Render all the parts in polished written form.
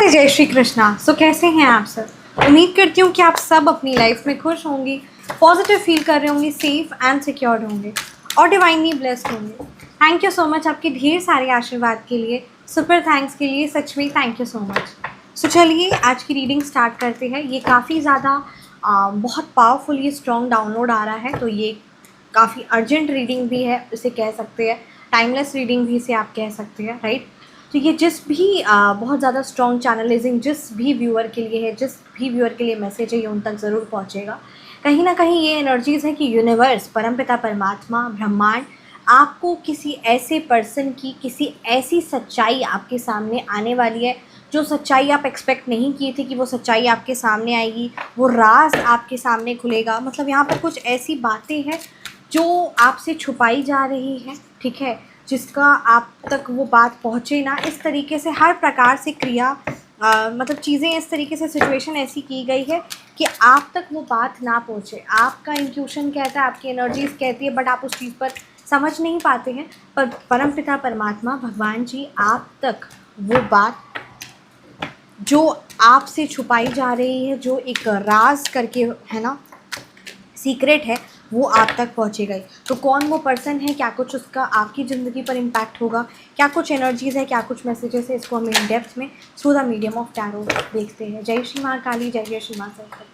नमस्ते, जय श्री कृष्णा। कैसे हैं आप सब? उम्मीद करती हूँ कि आप सब अपनी लाइफ में खुश होंगे, पॉजिटिव फील कर रहे होंगे, सेफ एंड सिक्योर्ड होंगे और डिवाइनली ब्लेस्ड होंगे। थैंक यू सो मच आपके ढेर सारे आशीर्वाद के लिए, सुपर थैंक्स के लिए, सच में थैंक यू सो मच। चलिए आज की रीडिंग स्टार्ट करते हैं। ये काफ़ी ज़्यादा बहुत पावरफुल, ये स्ट्रॉन्ग डाउनलोड आ रहा है, तो ये काफ़ी अर्जेंट रीडिंग भी है, इसे कह सकते हैं। टाइमलेस रीडिंग भी इसे आप कह सकते हैं, राइट। तो ये जिस भी बहुत ज़्यादा स्ट्रॉन्ग चैनलाइजिंग जिस भी व्यूअर के लिए है, जिस भी व्यूअर के लिए मैसेज है, ये उन तक ज़रूर पहुँचेगा। कहीं ना कहीं ये एनर्जीज़ है कि यूनिवर्स, परमपिता परमात्मा, ब्रह्मांड आपको किसी ऐसे पर्सन की, किसी ऐसी सच्चाई आपके सामने आने वाली है जो सच्चाई आप एक्सपेक्ट नहीं किए थे कि वो सच्चाई आपके सामने आएगी, वो राज आपके सामने खुलेगा। मतलब यहाँ पर कुछ ऐसी बातें हैं जो आपसे छुपाई जा रही है, ठीक है, जिसका आप तक वो बात पहुँचे ना। इस तरीके से हर प्रकार से क्रिया मतलब चीज़ें इस तरीके से, सिचुएशन ऐसी की गई है कि आप तक वो बात ना पहुँचे। आपका इंट्यूशन कहता है, आपकी एनर्जीज कहती है, बट आप उस चीज़ पर समझ नहीं पाते हैं। पर परमपिता परमात्मा भगवान जी आप तक वो बात जो आपसे छुपाई जा रही है, जो एक राज करके है ना, सीक्रेट है, वो आप तक पहुँचेगा ही। तो कौन वो पर्सन है, क्या कुछ उसका आपकी ज़िंदगी पर इम्पैक्ट होगा, क्या कुछ एनर्जीज़ है, क्या कुछ मैसेजेस है, इसको हम इन डेप्थ में through the medium of tarot देखते हैं। जय श्री माँ काली, जय जय श्री माँ सरस्वती।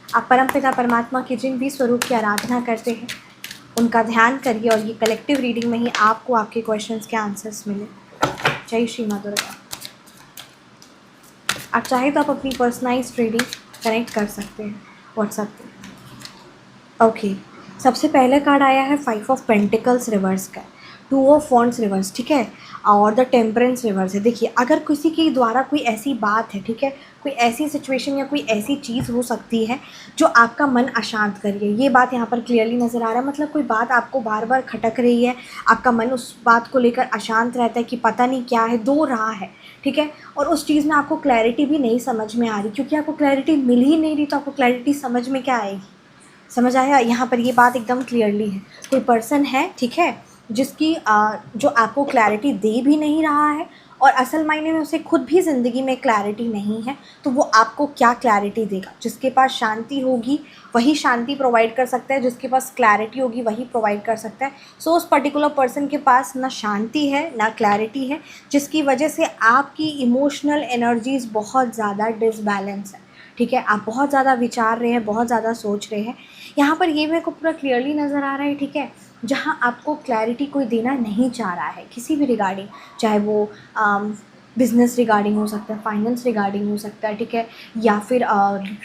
आप परमपिता परमात्मा के जिन भी स्वरूप की आराधना करते हैं उनका ध्यान करिए और ये कलेक्टिव रीडिंग में ही आपको आपके क्वेश्चंस के आंसर्स मिले। जय श्री माँ दुर्गा। आप चाहे तो आप अपनी पर्सनलाइज्ड रीडिंग कनेक्ट कर सकते हैं व्हाट्सएप पे। ओके, सबसे पहले कार्ड आया है 5 ऑफ पेंटिकल्स रिवर्स का, 2 ऑफ वॉन्ड्स रिवर्स, ठीक है, और द टेम्परेंस रिवर्स है। देखिए, अगर किसी के द्वारा कोई ऐसी बात है, ठीक है, कोई ऐसी सिचुएशन या कोई ऐसी चीज़ हो सकती है जो आपका मन अशांत कर रही है, ये बात यहाँ पर क्लियरली नज़र आ रहा है। मतलब कोई बात आपको बार बार खटक रही है, आपका मन उस बात को लेकर अशांत रहता है कि पता नहीं क्या है, दो रहा है, ठीक है, और उस चीज़ में आपको क्लैरिटी भी नहीं समझ में आ रही, क्योंकि आपको क्लैरिटी मिल ही नहीं रही, तो आपको क्लैरिटी समझ में क्या आएगी। समझ आया? यहाँ पर ये बात एकदम क्लियरली है। कोई पर्सन है, ठीक है, जिसकी जो आपको क्लैरिटी दे भी नहीं रहा है और असल मायने में उसे खुद भी ज़िंदगी में क्लैरिटी नहीं है, तो वो आपको क्या क्लैरिटी देगा? जिसके पास शांति होगी वही शांति प्रोवाइड कर सकता है, जिसके पास क्लैरिटी होगी वही प्रोवाइड कर सकता है। सो उस पर्टिकुलर पर्सन के पास ना शांति है ना क्लैरिटी है, जिसकी वजह से आपकी इमोशनल एनर्जीज़ बहुत ज़्यादा डिसबैलेंस है, ठीक है। आप बहुत ज़्यादा विचार रहे हैं, बहुत ज़्यादा सोच रहे हैं। यहाँ पर ये मेरे को पूरा क्लियरली नज़र आ रहा है, ठीक है, जहाँ आपको क्लैरिटी कोई देना नहीं चाह रहा है किसी भी रिगार्डिंग, चाहे वो बिज़नेस रिगार्डिंग हो सकता है, फाइनेंस रिगार्डिंग हो सकता है, ठीक है, या फिर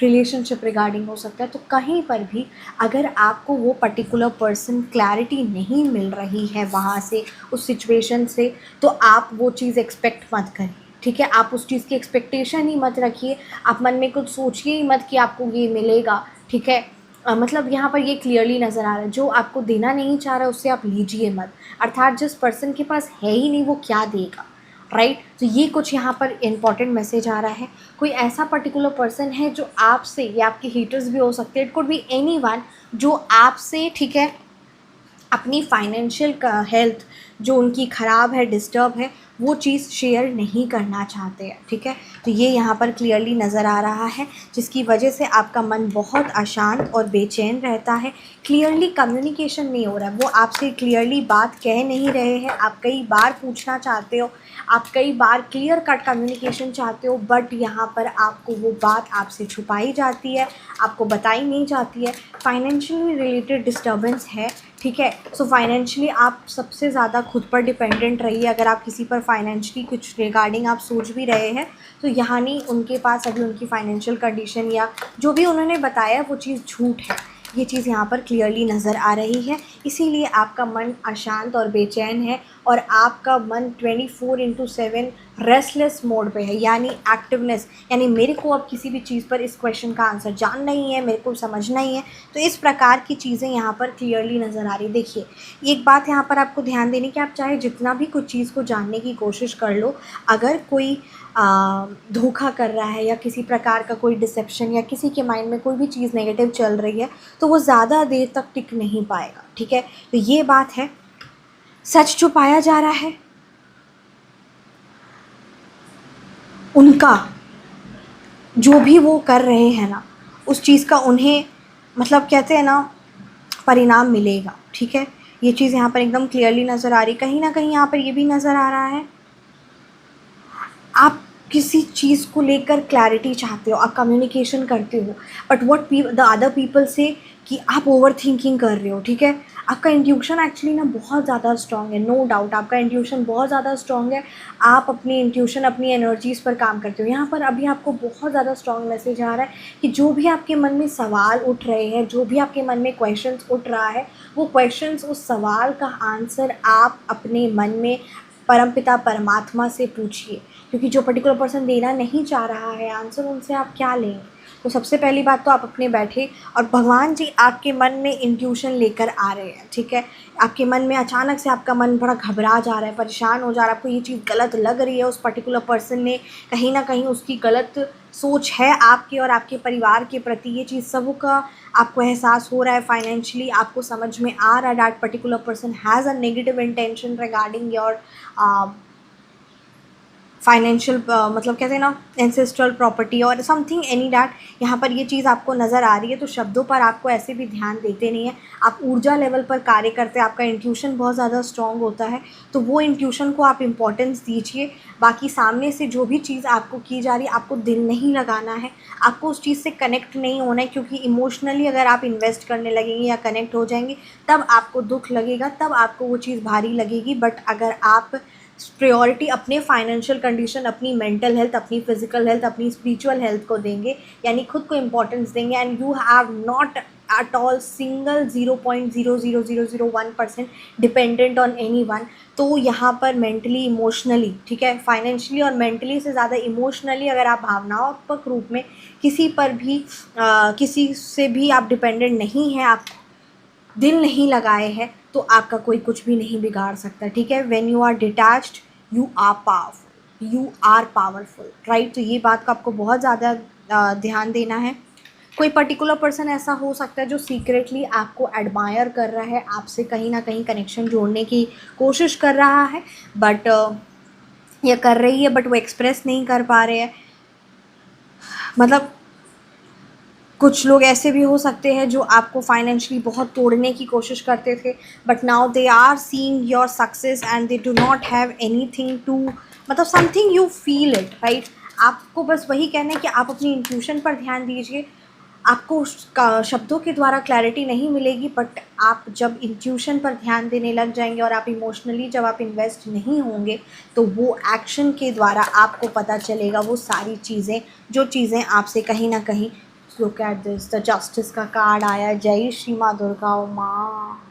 रिलेशनशिप रिगार्डिंग हो सकता है। तो कहीं पर भी अगर आपको वो पर्टिकुलर पर्सन क्लैरिटी नहीं मिल रही है वहाँ से, उस सिचुएशन से, तो आप वो चीज़ एक्सपेक्ट मत करिए, ठीक है। आप उस चीज़ की एक्सपेक्टेशन ही मत रखिए, आप मन में कुछ सोचिए ही मत कि आपको ये मिलेगा, ठीक है। मतलब यहाँ पर ये क्लियरली नज़र आ रहा है, जो आपको देना नहीं चाह रहा उससे आप लीजिए मत, अर्थात जिस पर्सन के पास है ही नहीं वो क्या देगा, राइट। तो ये कुछ यहाँ पर इम्पॉर्टेंट मैसेज आ रहा है। कोई ऐसा पर्टिकुलर पर्सन है जो आपसे, ये आपके हीटर्स भी हो सकते हैं, इट कुड बी एनीवन, जो आपसे, ठीक है, अपनी फाइनेंशियल हेल्थ जो उनकी ख़राब है, डिस्टर्ब है, वो चीज़ शेयर नहीं करना चाहते हैं, ठीक है। तो ये यहाँ पर क्लियरली नज़र आ रहा है, जिसकी वजह से आपका मन बहुत अशांत और बेचैन रहता है। क्लियरली कम्युनिकेशन नहीं हो रहा है, वो आपसे क्लियरली बात कह नहीं रहे हैं। आप कई बार पूछना चाहते हो, आप कई बार क्लियर कट कम्युनिकेशन चाहते हो, बट यहाँ पर आपको वो बात आपसे छुपाई जाती है, आपको बताई नहीं जाती है। फाइनेंशियली रिलेटेड डिस्टर्बेंस है, ठीक है। सो फाइनेंशियली आप सबसे ज़्यादा खुद पर डिपेंडेंट रहिए। अगर आप किसी पर फाइनेंशियली कुछ रिगार्डिंग आप सोच भी रहे हैं, तो यहाँ नहीं, उनके पास अभी उनकी फाइनेंशियल कंडीशन या जो भी उन्होंने बताया वो चीज़ झूठ है, ये चीज़ यहाँ पर क्लियरली नज़र आ रही है। इसीलिए आपका मन अशांत और बेचैन है और आपका मन 24/7 रेस्टलेस मोड पे है, यानी एक्टिवनेस, यानी मेरे को अब किसी भी चीज़ पर इस क्वेश्चन का आंसर जानना ही है, मेरे को समझना ही है। तो इस प्रकार की चीज़ें यहाँ पर क्लियरली नज़र आ रही। देखिए, एक बात यहाँ पर आपको ध्यान देनी कि आप चाहे जितना भी कुछ चीज़ को जानने की कोशिश कर लो, अगर कोई धोखा कर रहा है या किसी प्रकार का कोई डिसेप्शन या किसी के माइंड में कोई भी चीज़ नेगेटिव चल रही है, तो वो ज़्यादा देर तक टिक नहीं पाएगा, ठीक है। तो ये बात है, सच छुपाया जा रहा है, उनका जो भी वो कर रहे हैं ना, उस चीज़ का उन्हें मतलब कहते हैं ना परिणाम मिलेगा, ठीक है। ये चीज़ यहाँ पर एकदम क्लियरली नज़र आ रही। कहीं ना कहीं यहाँ पर ये भी नज़र आ रहा है, आप किसी चीज़ को लेकर क्लैरिटी चाहते हो, आप कम्युनिकेशन करते हो, but what the other people से कि आप ओवर थिंकिंग कर रहे हो, ठीक है। आपका इंट्यूशन एक्चुअली ना बहुत ज़्यादा स्ट्रॉन्ग है, नो डाउट आपका इंट्यूशन बहुत ज़्यादा स्ट्रॉन्ग है। आप अपनी इंट्यूशन, अपनी एनर्जीज़ पर काम करते हो। यहाँ पर अभी आपको बहुत ज़्यादा स्ट्रॉन्ग मैसेज आ रहा है कि जो भी आपके मन में सवाल उठ रहे हैं, जो भी आपके मन में क्वेश्चंस उठ रहा है, वो क्वेश्चंस, उस सवाल का आंसर आप अपने मन में परमपिता परमात्मा से पूछिए, क्योंकि जो पर्टिकुलर पर्सन देना नहीं चाह रहा है आंसर, उनसे आप क्या लेंगे। तो सबसे पहली बात तो आप अपने बैठे और भगवान जी आपके मन में इंट्यूशन लेकर आ रहे हैं, ठीक है। आपके मन में अचानक से आपका मन बड़ा घबरा जा रहा है, परेशान हो जा रहा है, आपको ये चीज़ गलत लग रही है, उस पर्टिकुलर पर्सन ने कहीं ना कहीं उसकी गलत सोच है आपके और आपके परिवार के प्रति, ये चीज़ सब का आपको एहसास हो रहा है। फाइनेंशियली आपको समझ में आ रहा है that particular person has a negative intention regarding your financial मतलब कहते हैं ना एंसेस्ट्रल प्रॉपर्टी और समथिंग एनी डैट। यहाँ पर ये चीज़ आपको नज़र आ रही है, तो शब्दों पर आपको ऐसे भी ध्यान देते नहीं है, आप ऊर्जा लेवल पर कार्य करते हैं, आपका इंट्यूशन बहुत ज़्यादा स्ट्रॉन्ग होता है, तो वो इंट्यूशन को आप इम्पोर्टेंस दीजिए। बाकी सामने से जो भी चीज़ आपको की जा रही है, आपको दिल नहीं लगाना है, आपको उस चीज़ से कनेक्ट नहीं होना है, क्योंकि इमोशनली अगर आप इन्वेस्ट करने लगेंगे या कनेक्ट हो जाएंगे, तब आपको दुख लगेगा, तब आपको वो चीज़ भारी लगेगी। बट अगर आप प्रायोरिटी अपने फाइनेंशियल कंडीशन, अपनी मेंटल हेल्थ, अपनी फिजिकल हेल्थ, अपनी स्पिरिचुअल हेल्थ को देंगे, यानी खुद को इम्पोर्टेंस देंगे, and you have not at all single 0.00001% dependent on any one, तो यहाँ पर मेंटली, इमोशनली, ठीक है, फाइनेंशियली और मेंटली से ज़्यादा इमोशनली अगर आप भावनात्मक रूप में किसी पर भी किसी से भी आप डिपेंडेंट नहीं हैं, आप दिल नहीं लगाए हैं, तो आपका कोई कुछ भी नहीं बिगाड़ सकता, ठीक है। When you are detached, you are powerful, you are powerful, right. तो ये बात को आपको बहुत ज़्यादा ध्यान देना है। कोई पर्टिकुलर पर्सन ऐसा हो सकता है जो सीक्रेटली आपको एडमायर कर रहा है, आपसे कहीं ना कहीं कनेक्शन जोड़ने की कोशिश कर रहा है, बट ये कर रही है, बट वो एक्सप्रेस नहीं कर पा रहे हैं। मतलब कुछ लोग ऐसे भी हो सकते हैं जो आपको फाइनेंशियली बहुत तोड़ने की कोशिश करते थे, but now they are seeing your success and they do not have anything to, मतलब something you feel it, right. आपको बस वही कहना है कि आप अपनी इंट्यूशन पर ध्यान दीजिए। आपको शब्दों के द्वारा क्लैरिटी नहीं मिलेगी, बट आप जब इंट्यूशन पर ध्यान देने लग जाएंगे और आप इमोशनली जब आप इन्वेस्ट नहीं होंगे, तो वो एक्शन के द्वारा आपको पता चलेगा वो सारी चीज़ें, जो चीज़ें आपसे कहीं ना कहीं। Look at this, the justice का कार्ड आया। जय श्री माँ दुर्गा माँ।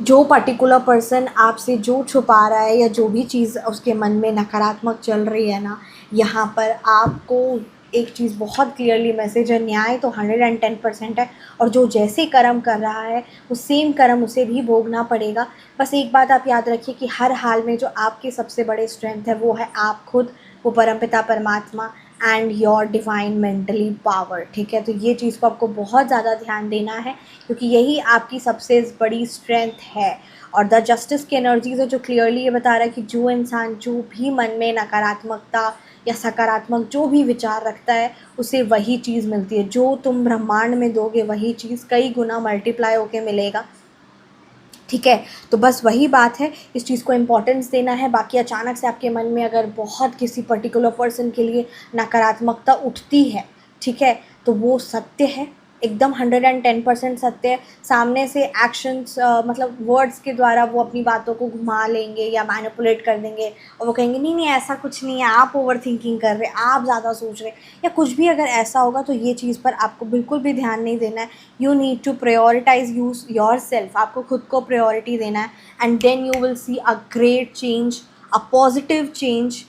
जो पर्टिकुलर पर्सन आपसे जो छुपा रहा है या जो भी चीज़ उसके मन में नकारात्मक चल रही है ना, यहाँ पर आपको एक चीज़ बहुत क्लियरली मैसेज है, न्याय तो 110% है, और जो जैसे कर्म कर रहा है वो सेम कर्म उसे भी भोगना पड़ेगा। बस एक बात आप याद रखिए कि हर हाल में जो आपके सबसे बड़े स्ट्रेंथ है वो है आप खुद, वो परमपिता परमात्मा and your divine mentally power, ठीक है। तो ये चीज़ को आपको बहुत ज़्यादा ध्यान देना है, क्योंकि यही आपकी सबसे बड़ी स्ट्रेंथ है। और द जस्टिस की एनर्जीज है जो क्लियरली ये बता रहा है कि जो इंसान जो भी मन में नकारात्मकता या सकारात्मक जो भी विचार रखता है, उसे वही चीज़ मिलती है। जो तुम ब्रह्मांड में दोगे वही चीज़ कई गुना मल्टीप्लाई होके मिलेगा, ठीक है। तो बस वही बात है, इस चीज़ को इम्पोर्टेंस देना है। बाकी अचानक से आपके मन में अगर बहुत किसी पर्टिकुलर पर्सन के लिए नकारात्मकता उठती है, ठीक है, तो वो सत्य है, एकदम 110% सत्य है। सामने से एक्शंस मतलब वर्ड्स के द्वारा वो अपनी बातों को घुमा लेंगे या मैनिपुलेट कर देंगे, और वो कहेंगे नहीं नहीं ऐसा कुछ नहीं है, आप ओवर थिंकिंग कर रहे, आप ज़्यादा सोच रहे, या कुछ भी अगर ऐसा होगा, तो ये चीज़ पर आपको बिल्कुल भी ध्यान नहीं देना है। You need to prioritise use yourself, आपको खुद को प्रायोरिटी देना है, and then you will see a great change, a positive change.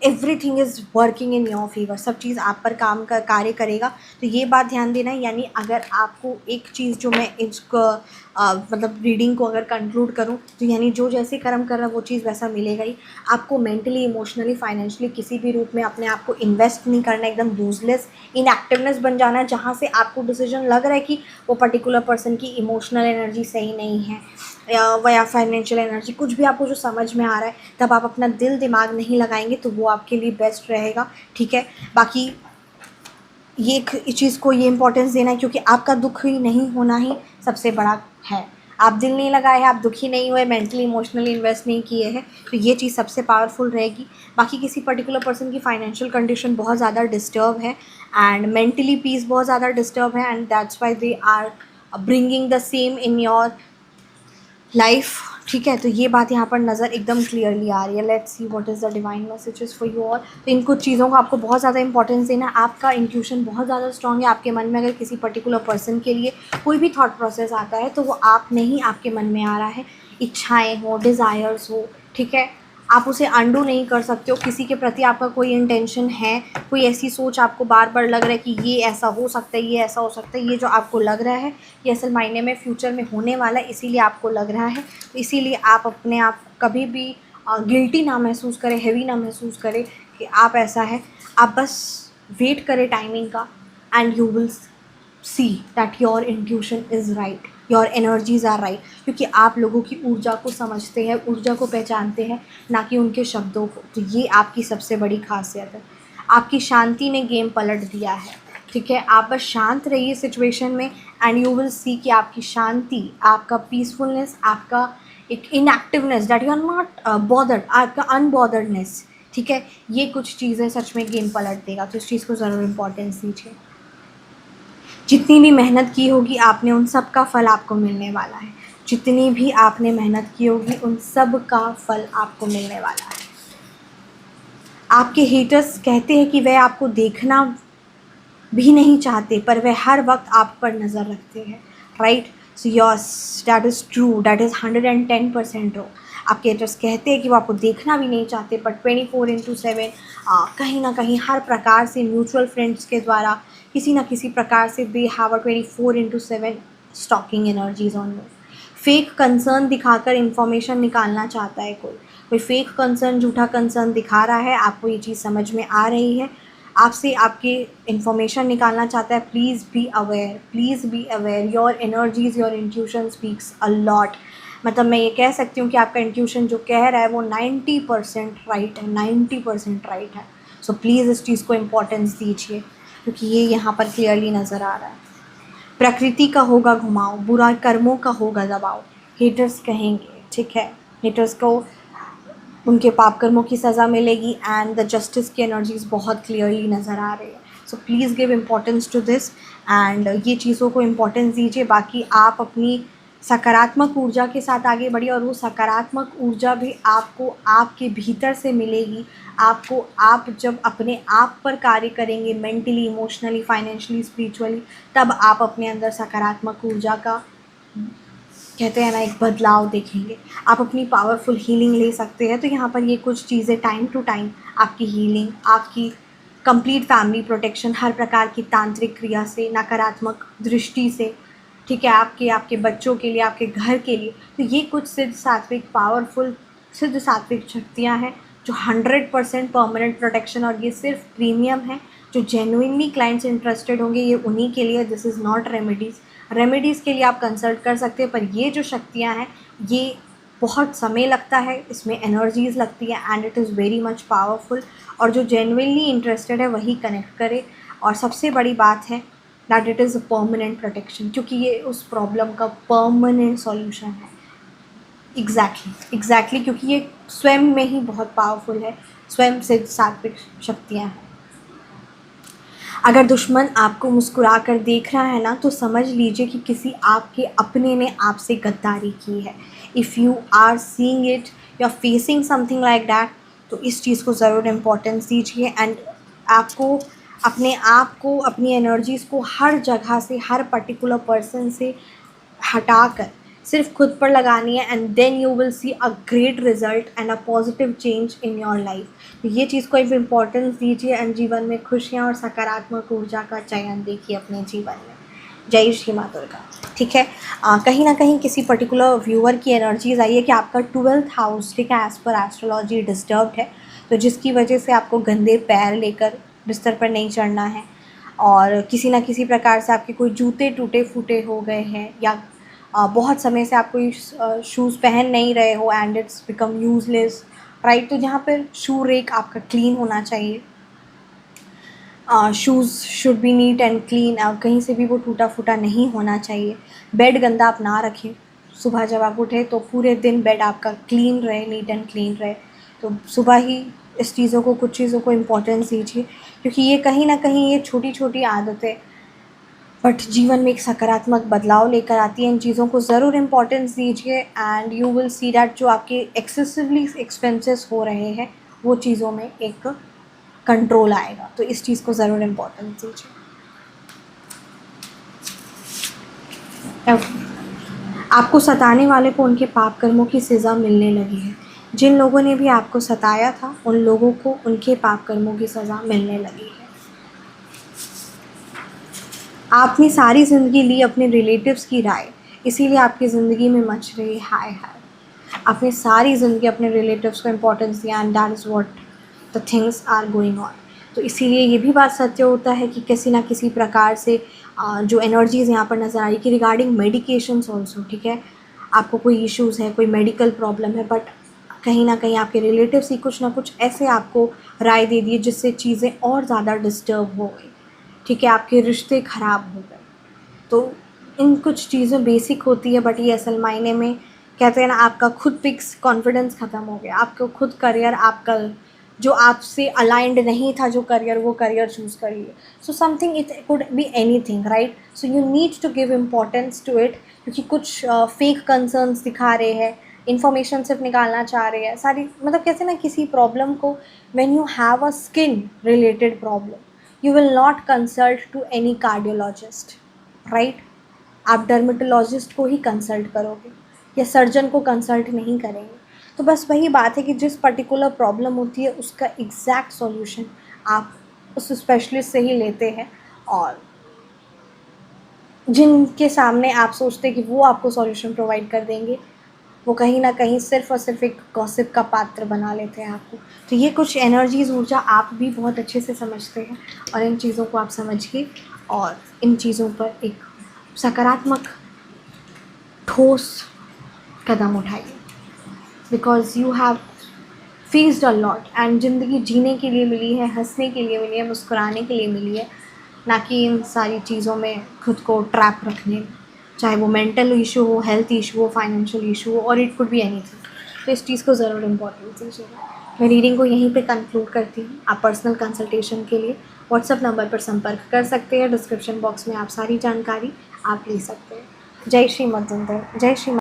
Everything is working in your favour, सब चीज़ आप पर काम कर कार्य करेगा। तो ये बात ध्यान देना है। यानी अगर आपको एक चीज़ जो मैं इसको मतलब रीडिंग को अगर कंक्लूड करूँ, तो यानी जो जैसे कर्म कर रहा है वो चीज़ वैसा मिलेगा ही। आपको मेंटली, इमोशनली, फाइनेंशियली किसी भी रूप में अपने आप को इन्वेस्ट नहीं करना, एकदम यूजलेस इनएक्टिवनेस बन जाना है, जहाँ से आपको डिसीजन लग रहा है कि वो पर्टिकुलर पर्सन की इमोशनल एनर्जी सही नहीं है, या फाइनेंशियल एनर्जी, कुछ भी आपको जो समझ में आ रहा है, तब आप अपना दिल दिमाग नहीं लगाएंगे तो वो आपके लिए बेस्ट रहेगा, ठीक है। बाकी ये चीज़ को ये इंपॉर्टेंस देना है क्योंकि आपका दुख ही नहीं होना ही सबसे बड़ा है। आप दिल नहीं लगाए हैं, आप दुखी नहीं हुए, मेंटली इमोशनली इन्वेस्ट नहीं किए हैं, तो ये चीज़ सबसे पावरफुल रहेगी। बाकी किसी पर्टिकुलर पर्सन की फाइनेंशियल कंडीशन बहुत ज़्यादा डिस्टर्ब है एंड मेंटली पीस बहुत ज़्यादा डिस्टर्ब है, and that's why they are bringing the same in your life, ठीक है। तो ये बात यहाँ पर नज़र एकदम क्लियरली आ रही है। Let's see what is the divine messages for you all. तो इन कुछ चीज़ों को आपको बहुत ज़्यादा इंपॉर्टेंस देना है। आपका इंट्यूशन बहुत ज़्यादा स्ट्रॉन्ग है। आपके मन में अगर किसी पर्टिकुलर पर्सन के लिए कोई भी थॉट प्रोसेस आता है तो वो आप नहीं, आपके मन में आ रहा है, इच्छाएँ हो, डिज़ायर्स हो, ठीक है, आप उसे अंडू नहीं कर सकते हो। किसी के प्रति आपका कोई इंटेंशन है, कोई ऐसी सोच आपको बार बार लग रहा है कि ये ऐसा हो सकता है, ये ऐसा हो सकता है, ये जो आपको लग रहा है ये असल मायने में फ्यूचर में होने वाला है, इसीलिए आपको लग रहा है। तो इसीलिए आप अपने आप कभी भी गिल्टी ना महसूस करें, हैवी ना महसूस करें कि आप ऐसा है। आप बस वेट करें टाइमिंग का and you will see that your intuition is right, your energies are right, क्योंकि आप लोगों की ऊर्जा को समझते हैं, ऊर्जा को पहचानते हैं, ना कि उनके शब्दों को। तो ये आपकी सबसे बड़ी खासियत है। आपकी शांति ने गेम पलट दिया है, ठीक है। आप बस शांत रहिए सिचुएशन में एंड यू विल सी कि आपकी शांति, आपका पीसफुलनेस, आपका एक inactiveness, that you are not bothered, आपका अनबॉदर्डनेस, ठीक है, ये कुछ चीज़ें सच में गेम पलट देगा। तो इस चीज़ को ज़रूर इम्पोर्टेंस दीजिए। जितनी भी मेहनत की होगी आपने, उन सब का फल आपको मिलने वाला है। जितनी भी आपने मेहनत की होगी उन सब का फल आपको मिलने वाला है। आपके हेटर्स कहते हैं कि वह आपको देखना भी नहीं चाहते, पर वह हर वक्त आप पर नज़र रखते हैं, right. So yes, that is true, that is 110% true. आपके हेटर्स कहते हैं कि वो आपको देखना भी नहीं चाहते, पर 24/7 कहीं ना कहीं हर प्रकार से म्यूचुअल फ्रेंड्स के द्वारा किसी ना किसी प्रकार से they have a 24/7 stalking energies on you. Fake concern दिखाकर इन्फॉर्मेशन निकालना चाहता है कोई फेक कंसर्न, झूठा कंसर्न दिखा रहा है, आपको ये चीज़ समझ में आ रही है, आपसे आपकी इन्फॉर्मेशन निकालना चाहता है। Please be aware, please be aware, your energies, your intuition speaks a lot. मतलब मैं ये कह सकती हूँ कि आपका इंट्यूशन जो कह रहा है वो 90% राइट है, 90% राइट है। सो प्लीज़ इस चीज़ को इम्पोर्टेंस दीजिए क्योंकि ये यहाँ पर क्लियरली नज़र आ रहा है। प्रकृति का होगा घुमाव, बुरा कर्मों का होगा दबाव, हेटर्स कहेंगे, ठीक है। हेटर्स को उनके पाप कर्मों की सज़ा मिलेगी एंड द जस्टिस की एनर्जीज बहुत क्लियरली नज़र आ रही है। So please give importance to this and ये चीज़ों को इम्पोर्टेंस दीजिए। बाकी आप अपनी सकारात्मक ऊर्जा के साथ आगे बढ़िए और वो सकारात्मक ऊर्जा भी आपको आपके भीतर से मिलेगी। आपको, आप जब अपने आप पर कार्य करेंगे मेंटली, इमोशनली, फाइनेंशियली, स्पिरिचुअली, तब आप अपने अंदर सकारात्मक ऊर्जा का, कहते हैं ना, एक बदलाव देखेंगे। आप अपनी पावरफुल हीलिंग ले सकते हैं। तो यहाँ पर ये कुछ चीज़ें टाइम टू टाइम आपकी हीलिंग, आपकी कंप्लीट फैमिली प्रोटेक्शन, हर प्रकार की तांत्रिक क्रिया से, नकारात्मक दृष्टि से, ठीक है, आपके बच्चों के लिए, आपके घर के लिए। तो ये कुछ सिद्ध सात्विक पावरफुल सिद्ध सात्विक शक्तियाँ हैं जो 100% परमानेंट प्रोटेक्शन, और ये सिर्फ प्रीमियम है। जो जेन्युइनली क्लाइंट्स इंटरेस्टेड होंगे ये उन्हीं के लिए, this is not remedies. Remedies के लिए आप कंसल्ट कर सकते हैं, पर ये जो शक्तियाँ हैं ये बहुत समय लगता है, इसमें एनर्जीज़ लगती है and it is very much powerful. और जो जेन्युइनली इंटरेस्टेड है वही कनेक्ट करे। और सबसे बड़ी बात है that it is a permanent protection, क्योंकि ये उस प्रॉब्लम का परमानेंट सॉल्यूशन है। एग्जैक्टली, क्योंकि ये स्वयं में ही बहुत पावरफुल है, स्वयं से सात्विक शक्तियाँ हैं। अगर दुश्मन आपको मुस्कुरा कर देख रहा है ना, तो समझ लीजिए कि किसी आपके अपने ने आपसे गद्दारी की है। If you are seeing it, you are facing something like that, तो इस चीज़ को ज़रूर इम्पोर्टेंस दीजिए एंड आपको अपने आप को, अपनी एनर्जीज़ को हर जगह से, हर पर्टिकुलर पर्सन से हटाकर सिर्फ खुद पर लगानी है and then you will see a great result and a positive change in your life. तो ये चीज़ को एक इम्पोर्टेंस दीजिए एंड जीवन में खुशियाँ और सकारात्मक ऊर्जा का चयन देखिए अपने जीवन में। जय श्री माँ दुर्गा, ठीक है। कहीं ना कहीं किसी पर्टिकुलर व्यूअर की एनर्जीज आई है कि आपका 12th हाउस, ठीक है, एज़ पर एस्ट्रोलॉजी डिस्टर्ब्ड है, तो जिसकी वजह से आपको गंदे पैर लेकर बिस्तर पर नहीं चढ़ना है और किसी ना किसी प्रकार से आपके कोई जूते टूटे फूटे हो गए हैं या बहुत समय से आप कोई शूज़ पहन नहीं रहे हो and it's become useless, right. तो जहाँ पर शू रेक आपका क्लीन होना चाहिए। Shoes should be neat and clean, कहीं से भी वो टूटा फूटा नहीं होना चाहिए। बेड गंदा आप ना रखें, सुबह जब आप उठे तो पूरे दिन बेड आपका क्लीन रहे, नीट एंड क्लीन रहे। तो सुबह ही इस चीज़ों को, कुछ चीज़ों को इम्पोर्टेंस दीजिए, क्योंकि ये कहीं ना कहीं ये छोटी छोटी आदतें बट जीवन में एक सकारात्मक बदलाव लेकर आती हैं। इन चीज़ों को ज़रूर इम्पोर्टेंस दीजिए and you will see that जो आपके एक्सेसिवली एक्सपेंसेस हो रहे हैं वो चीज़ों में एक कंट्रोल आएगा। तो इस चीज़ को ज़रूर इम्पोर्टेंस दीजिए। आपको सताने वाले को उनके पाप कर्मों की सज़ा मिलने लगी है। जिन लोगों ने भी आपको सताया था उन लोगों को उनके पाप कर्मों की सज़ा मिलने लगी है। आपने सारी ज़िंदगी ली अपने रिलेटिव्स की राय, इसीलिए आपकी ज़िंदगी में मच रही हाय हाय। आपने सारी ज़िंदगी अपने रिलेटिव्स को इम्पोर्टेंस दिया and that is what the things are going on. तो इसीलिए ये भी बात सत्य होता है कि किसी ना किसी प्रकार से जो एनर्जीज़ यहाँ पर नज़र आ रही कि रिगार्डिंग मेडिकेशंस ऑल्सो, ठीक है, आपको कोई इश्यूज़ है, कोई मेडिकल प्रॉब्लम है, बट कहीं ना कहीं आपके रिलेटिव्स ही कुछ ना कुछ ऐसे आपको राय दे दिए जिससे चीज़ें और ज़्यादा डिस्टर्ब हो गई, ठीक है, आपके रिश्ते ख़राब हो गए। तो इन कुछ चीज़ें बेसिक होती है, बट ये असल मायने में कहते हैं ना, आपका खुद फिक्स कॉन्फिडेंस ख़त्म हो गया, आपको खुद करियर, आपका जो आपसे अलाइंड नहीं था जो करियर, वो करियर चूज़ करिए। So something, it could be anything, right. So you need to give importance to it, क्योंकि कुछ फेक कंसर्न्स दिखा रहे हैं, इन्फॉर्मेशन सिर्फ निकालना चाह रहे हैं सारी, मतलब कहते हैं ना, किसी प्रॉब्लम को when you have a skin related problem you will not consult to any cardiologist, right. आप डर्मेटोलॉजिस्ट को ही कंसल्ट करोगे या सर्जन को कंसल्ट नहीं करेंगे। तो बस वही बात है कि जिस पर्टिकुलर प्रॉब्लम होती है उसका एग्जैक्ट सॉल्यूशन आप उस स्पेशलिस्ट से ही लेते हैं, और जिनके सामने आप सोचते हैं कि वो आपको सॉल्यूशन प्रोवाइड कर देंगे, वो कहीं ना कहीं सिर्फ और सिर्फ एक गॉसिप का पात्र बना लेते हैं आपको। तो ये कुछ एनर्जीज, ऊर्जा आप भी बहुत अच्छे से समझते हैं, और इन चीज़ों को आप समझिए और इन चीज़ों पर एक सकारात्मक ठोस कदम उठाइए, because you have faced a lot and ज़िंदगी जीने के लिए मिली है, हंसने के लिए मिली है, मुस्कुराने के लिए मिली है, ना कि इन सारी चीज़ों में खुद को ट्रैप रखने, चाहे वो मेंटल इशू हो, हेल्थ इशू हो, फाइनेंशियल इशू हो, और इट कुड बी एनीथिंग। तो इस चीज़ को ज़रूर इम्पोर्टेंस दीजिएगा। मैं रीडिंग को यहीं पे कंक्लूड करती हूँ। आप पर्सनल कंसल्टेशन के लिए व्हाट्सएप नंबर पर संपर्क कर सकते हैं। डिस्क्रिप्शन बॉक्स में आप सारी जानकारी आप ले सकते हैं। जय श्री मद्दुंदर, जय श्री